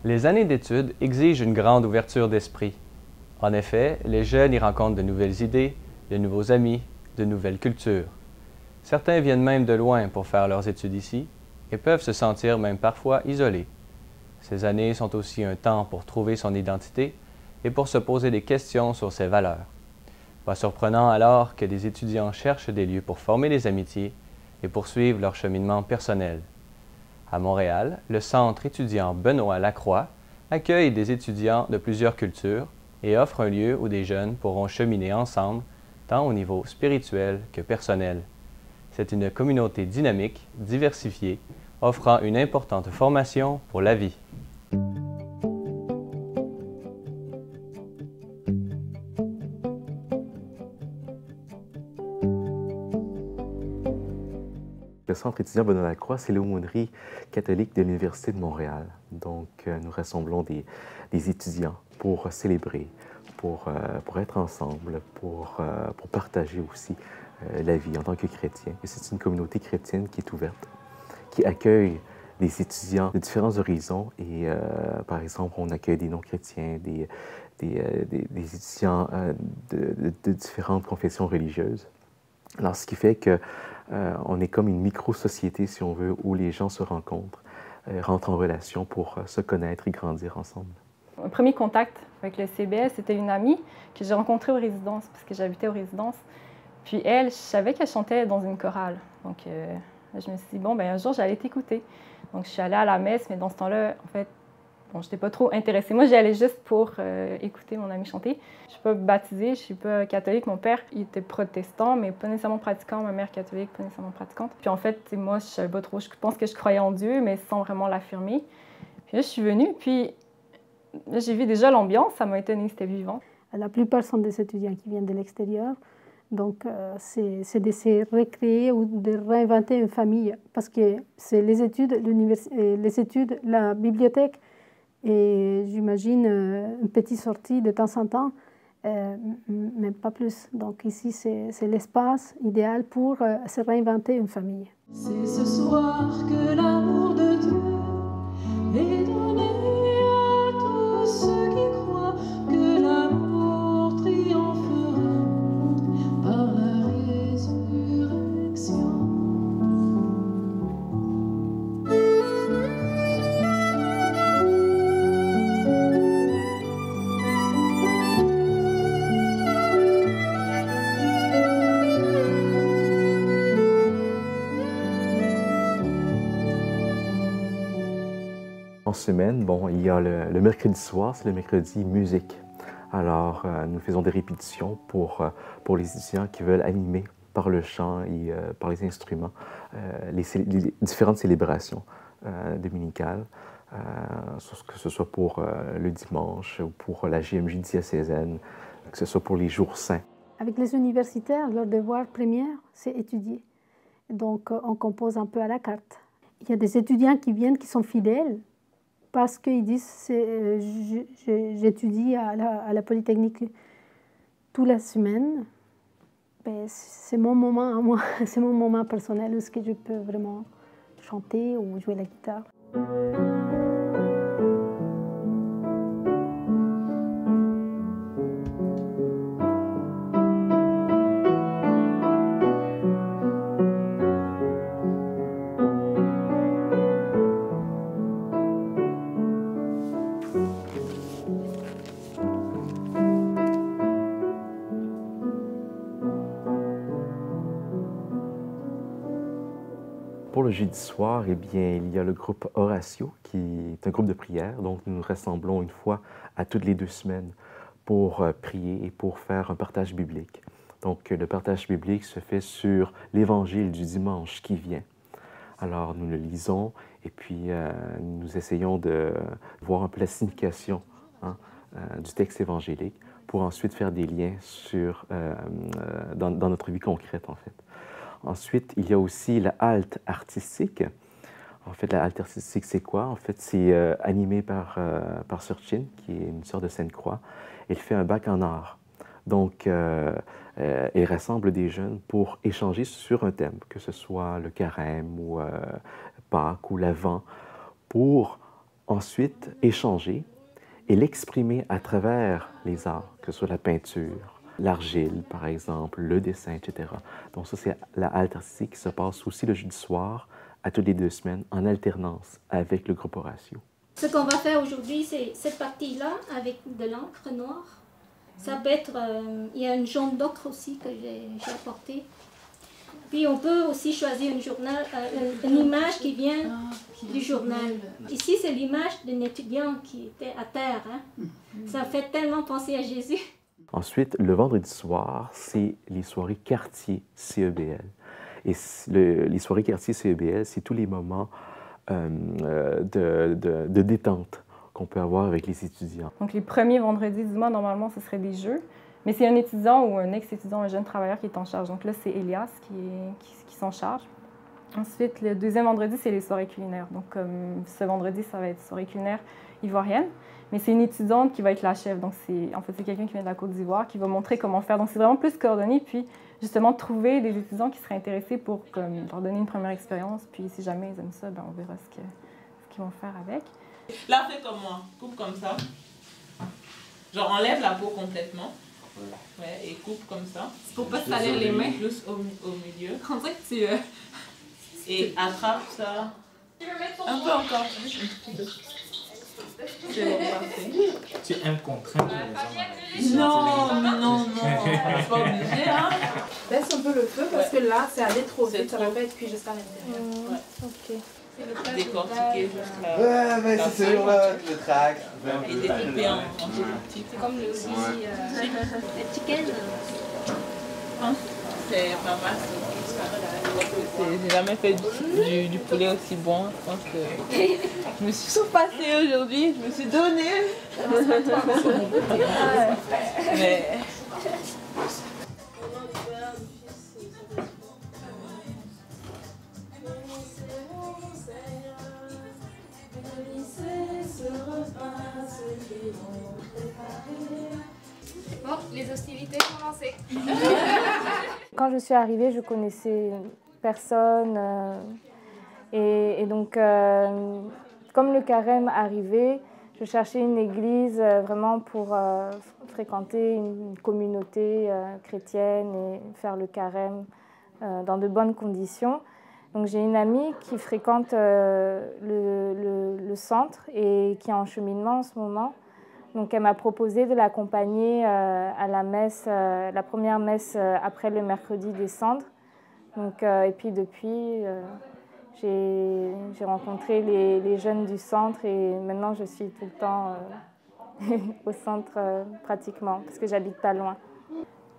Les années d'études exigent une grande ouverture d'esprit. En effet, les jeunes y rencontrent de nouvelles idées, de nouveaux amis, de nouvelles cultures. Certains viennent même de loin pour faire leurs études ici et peuvent se sentir même parfois isolés. Ces années sont aussi un temps pour trouver son identité et pour se poser des questions sur ses valeurs. Pas surprenant alors que des étudiants cherchent des lieux pour former des amitiés et poursuivre leur cheminement personnel. À Montréal, le Centre étudiant Benoît Lacroix accueille des étudiants de plusieurs cultures et offre un lieu où des jeunes pourront cheminer ensemble, tant au niveau spirituel que personnel. C'est une communauté dynamique, diversifiée, offrant une importante formation pour la vie. Le Centre étudiant Benoît Lacroix, c'est l'aumônerie catholique de l'Université de Montréal. Donc, nous rassemblons des étudiants pour célébrer, pour être ensemble, pour partager aussi la vie en tant que chrétien. C'est une communauté chrétienne qui est ouverte, qui accueille des étudiants de différents horizons. Et par exemple, on accueille des non-chrétiens, des étudiants de différentes confessions religieuses. Alors, ce qui fait que on est comme une micro-société, si on veut, où les gens se rencontrent, rentrent en relation pour se connaître et grandir ensemble. Mon premier contact avec le CBS, c'était une amie que j'ai rencontrée aux résidences, parce que j'habitais aux résidences. Puis elle, je savais qu'elle chantait dans une chorale. Donc, je me suis dit, bon, ben un jour, j'allais t'écouter. Donc, je suis allée à la messe, mais dans ce temps-là, en fait, bon, je n'étais pas trop intéressée. Moi, j'y allais juste pour écouter mon amie chanter. Je ne suis pas baptisée, je ne suis pas catholique. Mon père, il était protestant, mais pas nécessairement pratiquant. Ma mère catholique, pas nécessairement pratiquante. Puis en fait, moi, je ne savais pas trop. Je pense que je croyais en Dieu, mais sans vraiment l'affirmer. Puis là, je suis venue, puis là, j'ai vu déjà l'ambiance. Ça m'a étonnée, c'était vivant. La plupart sont des étudiants qui viennent de l'extérieur. Donc, c'est de se recréer ou de réinventer une famille. Parce que c'est les études, la bibliothèque, et j'imagine une petite sortie de temps en temps, mais pas plus. Donc ici, c'est l'espace idéal pour se réinventer une famille. C'est ce soir que l'amour de Dieu est donné à tous ceux qui croient que l'amour triomphera par la résurrection. En semaine, bon, il y a le mercredi soir, c'est le mercredi musique. Alors, nous faisons des répétitions pour les étudiants qui veulent animer par le chant et par les instruments les différentes célébrations dominicales, que ce soit pour le dimanche ou pour la GMJ diocésaine, que ce soit pour les jours saints. Avec les universitaires, leur devoir premier, c'est étudier. Donc, on compose un peu à la carte. Il y a des étudiants qui viennent, qui sont fidèles, parce qu'ils disent j'étudie à la Polytechnique toute la semaine. Ben, c'est mon moment à moi, c'est mon moment personnel où je peux vraiment chanter ou jouer la guitare. Pour le jeudi soir, eh bien, il y a le groupe Horatio, qui est un groupe de prière. Donc, nous nous rassemblons une fois à toutes les 2 semaines pour prier et pour faire un partage biblique. Donc, le partage biblique se fait sur l'Évangile du dimanche qui vient. Alors, nous le lisons et puis nous essayons de voir un peu la signification du texte évangélique pour ensuite faire des liens dans notre vie concrète, en fait. Ensuite, il y a aussi la halte artistique. En fait, la halte artistique, c'est quoi? En fait, c'est animé par Sœur Chin, qui est une sœur de Sainte-Croix. Elle fait un bac en art. Donc, elle rassemble des jeunes pour échanger sur un thème, que ce soit le carême ou Pâques ou l'Avent, pour ensuite échanger et l'exprimer à travers les arts, que ce soit la peinture, l'argile, par exemple, le dessin, etc. Donc ça, c'est la halte artistique qui se passe aussi le jeudi soir, à toutes les 2 semaines, en alternance avec le groupe Horatio. Ce qu'on va faire aujourd'hui, c'est cette partie-là avec de l'encre noire. Ça peut être, il y a une jaune d'ocre aussi que j'ai apportée. Puis on peut aussi choisir une image qui vient du journal. Ici, c'est l'image d'un étudiant qui était à terre. Hein. Ça fait tellement penser à Jésus. Ensuite, le vendredi soir, c'est les soirées quartier CEBL. Et les soirées quartier CEBL, c'est tous les moments de détente qu'on peut avoir avec les étudiants. Donc les premiers vendredis du mois, normalement, ce serait des jeux. Mais c'est un étudiant ou un ex-étudiant, un jeune travailleur qui est en charge. Donc là, c'est Elias qui s'en charge. Ensuite, le deuxième vendredi, c'est les soirées culinaires. Donc comme ce vendredi, ça va être soirée culinaire ivoirienne. Mais c'est une étudiante qui va être la chef. Donc en fait, c'est quelqu'un qui vient de la Côte d'Ivoire qui va montrer comment faire. Donc c'est vraiment plus coordonné. Puis justement, trouver des étudiants qui seraient intéressés pour leur donner une première expérience. Puis si jamais ils aiment ça, ben, on verra ce qu'ils vont faire avec. Là, fais comme moi. Coupe comme ça. Genre, enlève la peau complètement. Ouais, et coupe comme ça. C'est pour pas te salir les mains. Plus au milieu. On dirait que tu... Et attrape ça. Un peu encore. C'est bon, parfait. Tu aimes contraindre les gens. Non. C'est pas obligé, hein. Baisse un peu le feu parce que là, c'est allé trop vite. Ça va pas être cuit jusqu'à l'intérieur. Ouais. OK. Décortiquer juste là. Ouais, mais c'est toujours là, le track. Et découper en petits. C'est comme le chicken. C'est pas mal. J'ai jamais fait du poulet aussi bon. Je pense que je me suis surpassée aujourd'hui. Je me suis donnée. Mais... Bon, les hostilités sont lancées. Quand je suis arrivée, je connaissais personne. Et donc, comme le carême arrivait, je cherchais une église vraiment pour fréquenter une communauté chrétienne et faire le carême dans de bonnes conditions. Donc j'ai une amie qui fréquente le centre et qui est en cheminement en ce moment. Donc elle m'a proposé de l'accompagner à la messe, la première messe après le mercredi des cendres. Donc, et puis depuis, j'ai rencontré les jeunes du centre et maintenant je suis tout le temps au centre pratiquement parce que j'habite pas loin.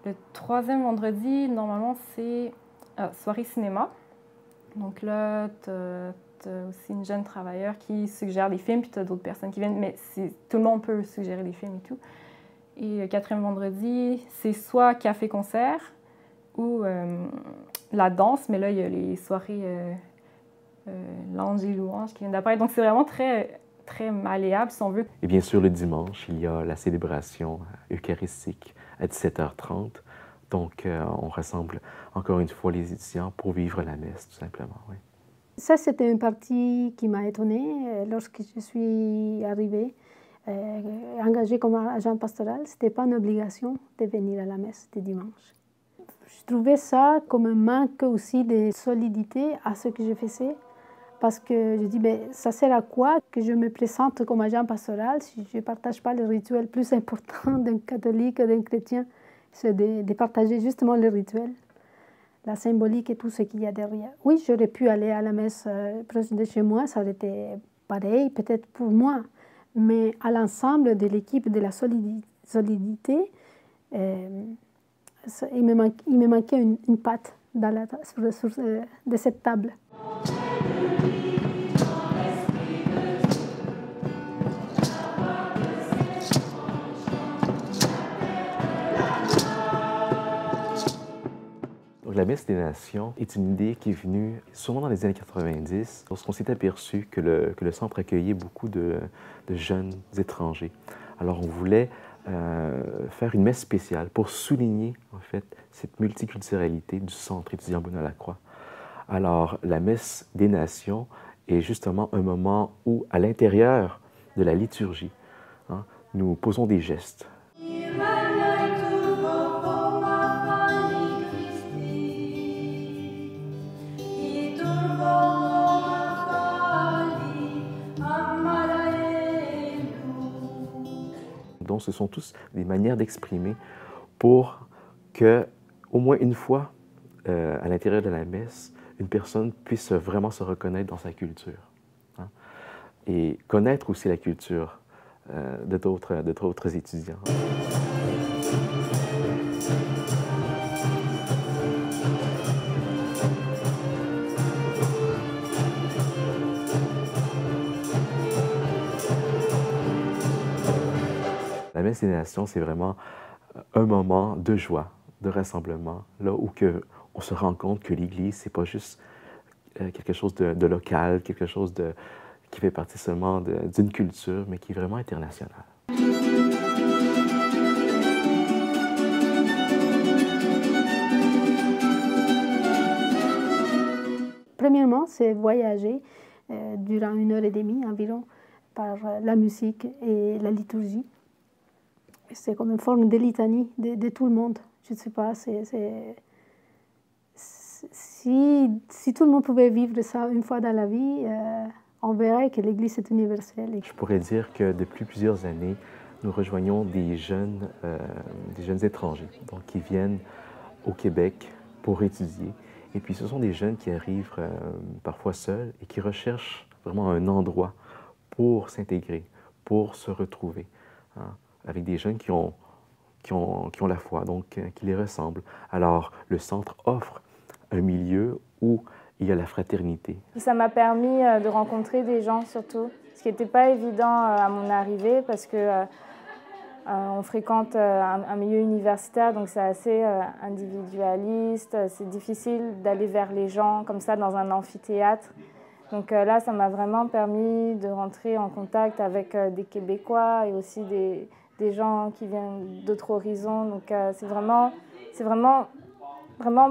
Le troisième vendredi, normalement, c'est soirée cinéma. Donc là, tu as aussi une jeune travailleure qui suggère des films, puis tu as d'autres personnes qui viennent, mais tout le monde peut suggérer des films et tout. Et le quatrième vendredi, c'est soit café-concert ou la danse, mais là, il y a les soirées l'ange et louange qui viennent d'apparaître. Donc c'est vraiment très, très malléable, si on veut. Et bien sûr, le dimanche, il y a la célébration eucharistique à 17h30. Donc, on rassemble encore une fois les étudiants pour vivre la messe, tout simplement. Oui. Ça, c'était une partie qui m'a étonnée lorsque je suis arrivée. Engagée comme agent pastoral, ce n'était pas une obligation de venir à la messe du dimanche. Je trouvais ça comme un manque aussi de solidité à ce que je faisais. Parce que je dis, ben, ça sert à quoi que je me présente comme agent pastoral si je ne partage pas le rituel plus important d'un catholique ou d'un chrétien? C'est de partager justement le rituel, la symbolique et tout ce qu'il y a derrière. Oui, j'aurais pu aller à la messe proche de chez moi, ça aurait été pareil, peut-être pour moi, mais à l'ensemble de l'équipe de la solidité, il me manquait une patte de cette table. La messe des nations est une idée qui est venue souvent dans les années 90, lorsqu'on s'est aperçu que le centre accueillait beaucoup de jeunes étrangers. Alors on voulait faire une messe spéciale pour souligner en fait cette multiculturalité du centre étudiant Benoît-Lacroix. Alors la messe des nations est justement un moment où, à l'intérieur de la liturgie, hein, nous posons des gestes. Donc, ce sont tous des manières d'exprimer pour que, au moins une fois, à l'intérieur de la messe, une personne puisse vraiment se reconnaître dans sa culture, hein, et connaître aussi la culture de d'autres étudiants. La Messe des Nations, c'est vraiment un moment de joie, de rassemblement, là où on se rend compte que l'Église, c'est pas juste quelque chose de local, quelque chose qui fait partie seulement d'une culture, mais qui est vraiment internationale. Premièrement, c'est voyager durant 1 heure et demie environ par la musique et la liturgie. C'est comme une forme de litanie de tout le monde. Je ne sais pas, si tout le monde pouvait vivre ça une fois dans la vie, on verrait que l'Église est universelle. Je pourrais dire que depuis plusieurs années, nous rejoignons des jeunes étrangers, donc qui viennent au Québec pour étudier. Et puis ce sont des jeunes qui arrivent parfois seuls et qui recherchent vraiment un endroit pour s'intégrer, pour se retrouver, hein, avec des jeunes qui ont la foi, donc qui les ressemblent. Alors le centre offre un milieu où il y a la fraternité. Ça m'a permis de rencontrer des gens surtout, ce qui n'était pas évident à mon arrivée parce que on fréquente un milieu universitaire, donc c'est assez individualiste, c'est difficile d'aller vers les gens comme ça dans un amphithéâtre. Donc là, ça m'a vraiment permis de rentrer en contact avec des Québécois et aussi des gens qui viennent d'autres horizons. Donc c'est vraiment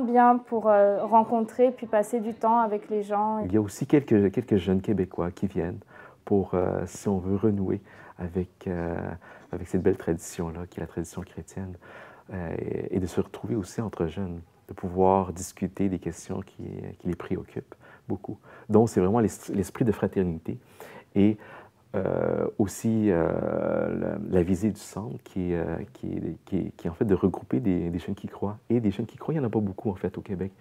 bien pour rencontrer puis passer du temps avec les gens. Il y a aussi quelques jeunes Québécois qui viennent pour, si on veut, renouer avec cette belle tradition-là, qui est la tradition chrétienne, et de se retrouver aussi entre jeunes, de pouvoir discuter des questions qui les préoccupent beaucoup. Donc, c'est vraiment l'esprit de fraternité et aussi la visée du centre qui est en fait de regrouper des jeunes qui croient. Et des jeunes qui croient, il n'y en a pas beaucoup en fait au Québec.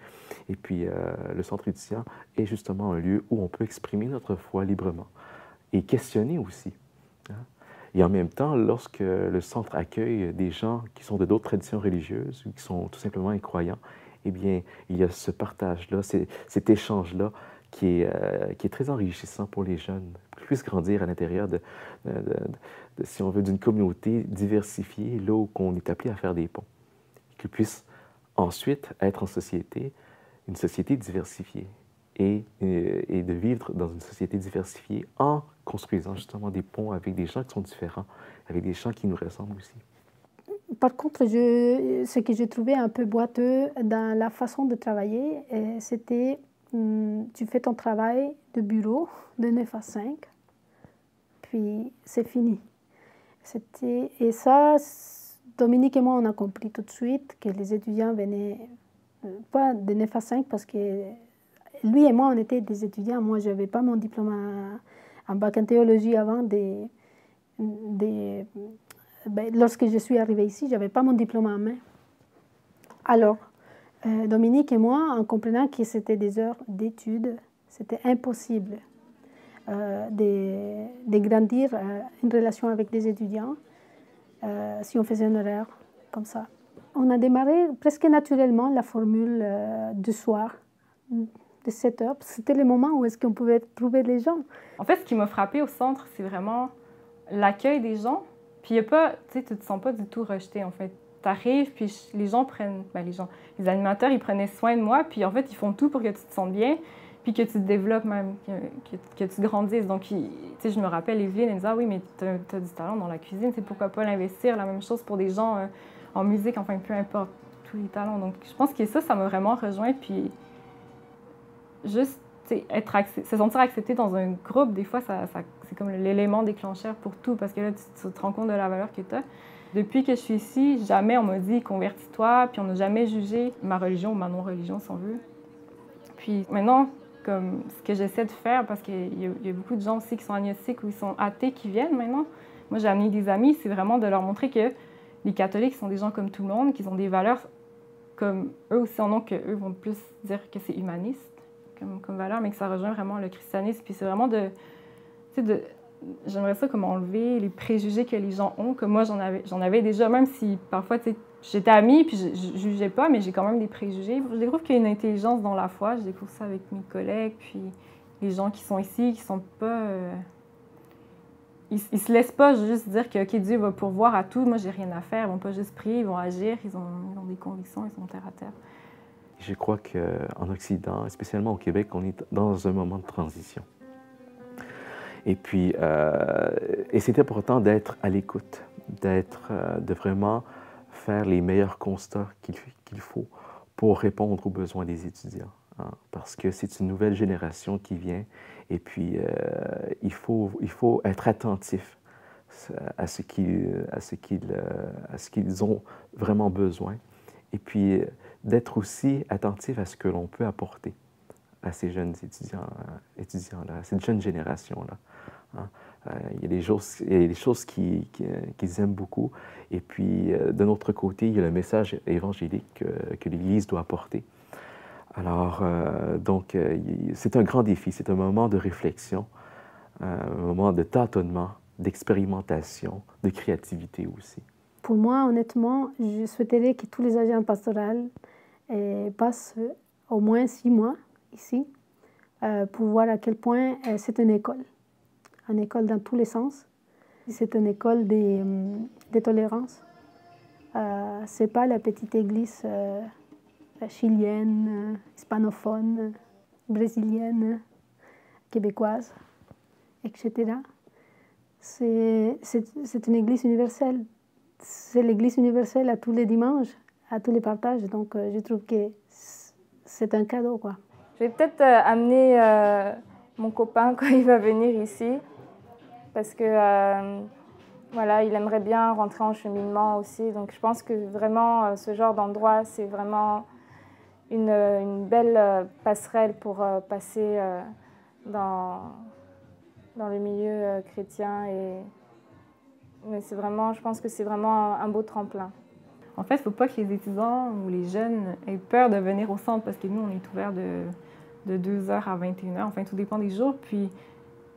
Et puis, le centre étudiant est justement un lieu où on peut exprimer notre foi librement et questionner aussi, hein. Et en même temps, lorsque le centre accueille des gens qui sont de d'autres traditions religieuses ou qui sont tout simplement incroyants, eh bien, il y a ce partage-là, cet échange-là qui est très enrichissant pour les jeunes, pour qu'ils puissent grandir à l'intérieur si on veut, d'une communauté diversifiée, là où on est appelé à faire des ponts. Qu'ils puissent ensuite être en société, une société diversifiée, et de vivre dans une société diversifiée en construisant justement des ponts avec des gens qui sont différents, avec des gens qui nous ressemblent aussi. Par contre, ce que j'ai trouvé un peu boiteux dans la façon de travailler, c'était tu fais ton travail de bureau de 9 à 5, puis c'est fini. Et ça, Dominique et moi, on a compris tout de suite que les étudiants venaient, pas de 9 à 5, parce que lui et moi, on était des étudiants. Moi, je n'avais pas mon diplôme en bac en théologie avant. Lorsque je suis arrivée ici, je n'avais pas mon diplôme en main. Alors, Dominique et moi, en comprenant que c'était des heures d'études, c'était impossible de grandir une relation avec des étudiants si on faisait un horaire comme ça. On a démarré presque naturellement la formule du soir, de 7 heures. C'était le moment où est-ce qu'on pouvait trouver les gens. En fait, ce qui m'a frappée au centre, c'est vraiment l'accueil des gens. Puis il y a pas, tu sais, tu te sens pas du tout rejeté, en fait. Tu arrives, puis les gens prennent, les animateurs, ils prenaient soin de moi, puis en fait, ils font tout pour que tu te sentes bien, puis que tu te développes même, que tu grandisses. Donc, tu sais, je me rappelle, Evelyne, elle me disait, ah oui, mais tu as du talent dans la cuisine, c'est pourquoi pas l'investir. La même chose pour des gens en musique, enfin, peu importe, tous les talents. Donc, je pense que ça m'a vraiment rejoint, puis juste, tu se sentir accepté dans un groupe, des fois, c'est comme l'élément déclencheur pour tout, parce que là, tu te rends compte de la valeur que tu as. Depuis que je suis ici, jamais on m'a dit « convertis-toi », puis on n'a jamais jugé ma religion ou ma non-religion, si on veut. Puis maintenant, comme ce que j'essaie de faire, parce qu'il y a beaucoup de gens aussi qui sont agnostiques ou qui sont athées qui viennent maintenant. Moi, j'ai amené des amis, c'est vraiment de leur montrer que les catholiques sont des gens comme tout le monde, qu'ils ont des valeurs comme eux aussi en ont, qu'eux vont plus dire que c'est humaniste comme valeur, mais que ça rejoint vraiment le christianisme. Puis c'est vraiment j'aimerais ça comme enlever les préjugés que les gens ont, comme moi j'en avais déjà, même si parfois, tu sais, j'étais amie puis je jugeais pas, mais j'ai quand même des préjugés. Je découvre qu'il y a une intelligence dans la foi, je découvre ça avec mes collègues, puis les gens qui sont ici, qui sont pas... Ils se laissent pas juste dire que OK, Dieu va pourvoir à tout, moi j'ai rien à faire, ils vont pas juste prier, ils vont agir, ils ont des convictions, ils sont terre à terre. Je crois qu'en Occident, spécialement au Québec, on est dans un moment de transition. Et puis, c'est important d'être à l'écoute, de vraiment faire les meilleurs constats qu'il faut pour répondre aux besoins des étudiants. Hein, parce que c'est une nouvelle génération qui vient et puis il faut être attentif à ce qu'ils ont vraiment besoin et puis d'être aussi attentif à ce que l'on peut apporter à ces jeunes étudiants-là, à cette jeune génération-là. Hein. Il y a des choses qu'ils aiment beaucoup. Et puis, de notre côté, il y a le message évangélique que l'Église doit apporter. Alors, donc, c'est un grand défi, c'est un moment de réflexion, un moment de tâtonnement, d'expérimentation, de créativité aussi. Pour moi, honnêtement, je souhaiterais que tous les agents pastoraux passent au moins 6 mois ici pour voir à quel point c'est une école dans tous les sens. C'est une école de tolérance. Ce n'est pas la petite église chilienne, hispanophone, brésilienne, québécoise, etc. C'est une église universelle. C'est l'église universelle à tous les dimanches, à tous les partages. Donc, je trouve que c'est un cadeau, quoi. Je vais peut-être amener mon copain quand il va venir ici, parce que voilà, il aimerait bien rentrer en cheminement aussi. Donc, je pense que vraiment, ce genre d'endroit, c'est vraiment une belle passerelle pour passer dans le milieu chrétien. Mais c'est vraiment, je pense que c'est vraiment un beau tremplin. En fait, il ne faut pas que les étudiants ou les jeunes aient peur de venir au centre parce que nous, on est ouvert de 2h à 21h. Enfin, tout dépend des jours. Puis,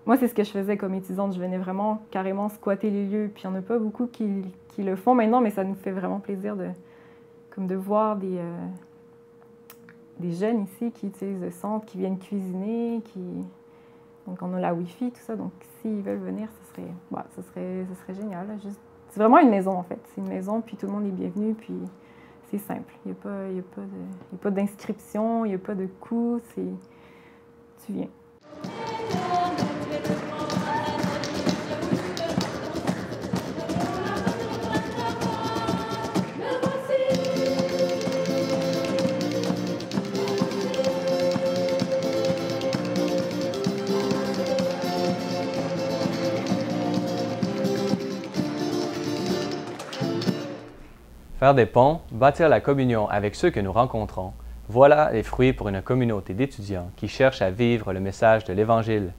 moi, c'est ce que je faisais comme étudiante. Je venais vraiment carrément squatter les lieux. Puis, il n'y en a pas beaucoup qui le font maintenant, mais ça nous fait vraiment plaisir de voir des jeunes ici qui utilisent le centre, qui viennent cuisiner, Donc, on a la Wi-Fi, tout ça. Donc, s'ils veulent venir, ce serait génial. C'est vraiment une maison, en fait. C'est une maison, puis tout le monde est bienvenu, puis c'est simple. Il n'y a pas d'inscription, il n'y a pas de coût. Tu viens. Faire des ponts, bâtir la communion avec ceux que nous rencontrons, voilà les fruits pour une communauté d'étudiants qui cherchent à vivre le message de l'Évangile.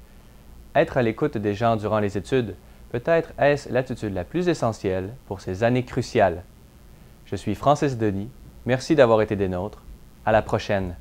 Être à l'écoute des gens durant les études, peut-être est-ce l'attitude la plus essentielle pour ces années cruciales. Je suis Francis Denis, merci d'avoir été des nôtres. À la prochaine.